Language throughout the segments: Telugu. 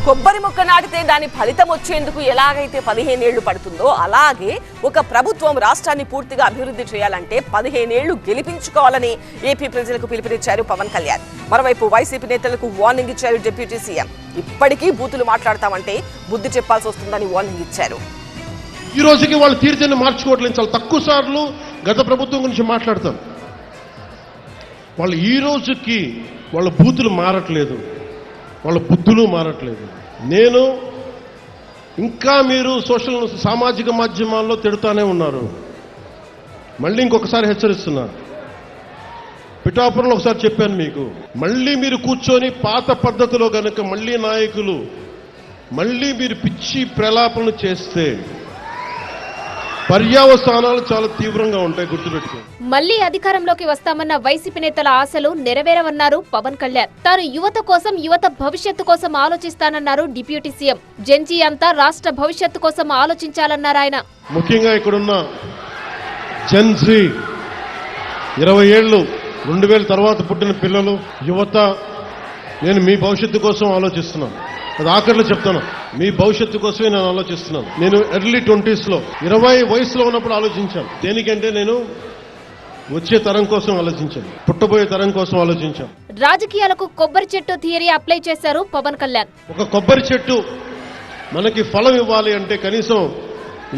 కొబ్బరి మొక్క నాటితే దాని ఫలితం వచ్చేందుకు ఎలాగైతే 15 ఏళ్లు పడుతుందో అలాగే ఒక ప్రభుత్వం రాష్ట్రాన్ని పూర్తిగా అభివృద్ధి చేయాలంటే 15 ఏళ్లు గెలిపించుకోవాలని ఏపీ ప్రజలకు పిలుపునిచ్చారు పవన్ కళ్యాణ్. మరోవైపు వైసీపీ నేతలకు వార్నింగ్ ఇచ్చారు డిప్యూటీ సీఎం. ఇప్పటికీ బూతులు మాట్లాడతామంటే బుద్ధి చెప్పాల్సి వస్తుందని వార్నింగ్ ఇచ్చారు. ఈ రోజుకి వాళ్ళు తీర్చని మార్చుకోవట్లేదు. చాలా తక్కువ సార్లు గత ప్రభుత్వం గురించి మాట్లాడతాం. వాళ్ళు ఈ రోజుకి వాళ్ళ బూతులు మారట్లేదు, వాళ్ళ బుద్ధులు మారట్లేదు. నేను ఇంకా మీరు సామాజిక మాధ్యమాల్లో తిడుతూనే ఉన్నారు. మళ్ళీ ఇంకొకసారి హెచ్చరిస్తున్నా. పిఠాపురంలో ఒకసారి చెప్పాను మీకు, మళ్ళీ మీరు కూర్చొని పాత పద్ధతిలో గనుక మళ్ళీ నాయకులు మళ్ళీ మీరు పిచ్చి ప్రలాపనలు చేస్తే పర్యావసానాలు చాలా తీవ్రంగా ఉంటాయి, గుర్తుపెట్టుకో. మళ్లీ అధికారంలోకి వస్తామన్న వైసీపీ నేతల ఆశలు నెరవేరవన్నారు పవన్ కళ్యాణ్. తాను యువత కోసం, యువత భవిష్యత్తు కోసం ఆలోచిస్తానన్నారు డిప్యూటీ సీఎం. జెన్జీ అంతా రాష్ట్ర భవిష్యత్తు కోసం ఆలోచించాలన్నారు ఆయన. ముఖ్యంగా ఇక్కడున్న జెన్జీ 20 ఏళ్ళు 2000 తర్వాత పుట్టిన పిల్లలు, యువత, నేను మీ భవిష్యత్తు కోసం ఆలోచిస్తున్నాను. అది ఆఖరిలో చెప్తాను, మీ భవిష్యత్తు కోసమే నేను ఆలోచిస్తున్నాను. నేను ఎర్లీ 20s 20 వయసులో ఉన్నప్పుడు ఆలోచించాను. దేనికంటే నేను వచ్చే తరం కోసం ఆలోచించాను, పుట్టబోయే తరం కోసం ఆలోచించాను. రాజకీయాలకు కొబ్బరి చెట్టు థియరీ అప్లై చేశారు పవన్ కళ్యాణ్. ఒక కొబ్బరి చెట్టు మనకి ఫలం ఇవ్వాలి అంటే కనీసం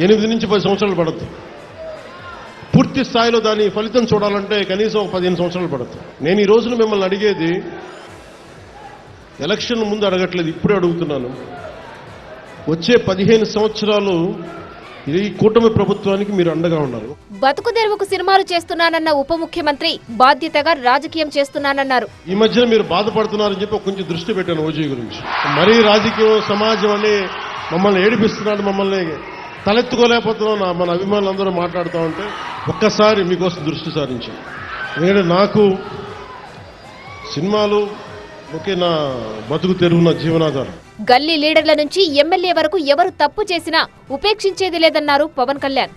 8 నుంచి 10 సంవత్సరాలు పడుతుంది. పూర్తి స్థాయిలో దాని ఫలితం చూడాలంటే కనీసం 15 సంవత్సరాలు పడుతుంది. నేను ఈ రోజున మిమ్మల్ని అడిగేది ఎలక్షన్ ముందు అడగట్లేదు, ఇప్పుడే అడుగుతున్నాను. వచ్చే 15 సంవత్సరాలు ఈ కూటమి ప్రభుత్వానికి మీరు అండగా ఉన్నారు. బతుకు తెరువుకు సినిమాలు చేస్తున్నానన్న ఉప ముఖ్యమంత్రి బాధ్యతగా రాజకీయం చేస్తున్నానన్నారు. ఈ మధ్యన మీరు బాధపడుతున్నారని చెప్పి కొంచెం దృష్టి పెట్టాను ఓజీ గురించి. మరీ రాజకీయం, సమాజం అని మమ్మల్ని ఏడిపిస్తున్నాడు, మమ్మల్ని తలెత్తుకోలేకపోతున్నాం మన అభిమానులందరూ మాట్లాడుతూ ఉంటే ఒక్కసారి మీకోసం దృష్టి సారించాను. ఎందుకంటే నాకు సినిమాలు ఒకే నా బతుకు తెరువు, నా జీవనాధారం. గల్లీ లీడర్ల నుంచి ఎమ్మెల్యే వరకు ఎవరు తప్పు చేసినా ఉపేక్షించేది లేదన్నారు పవన్ కళ్యాణ్.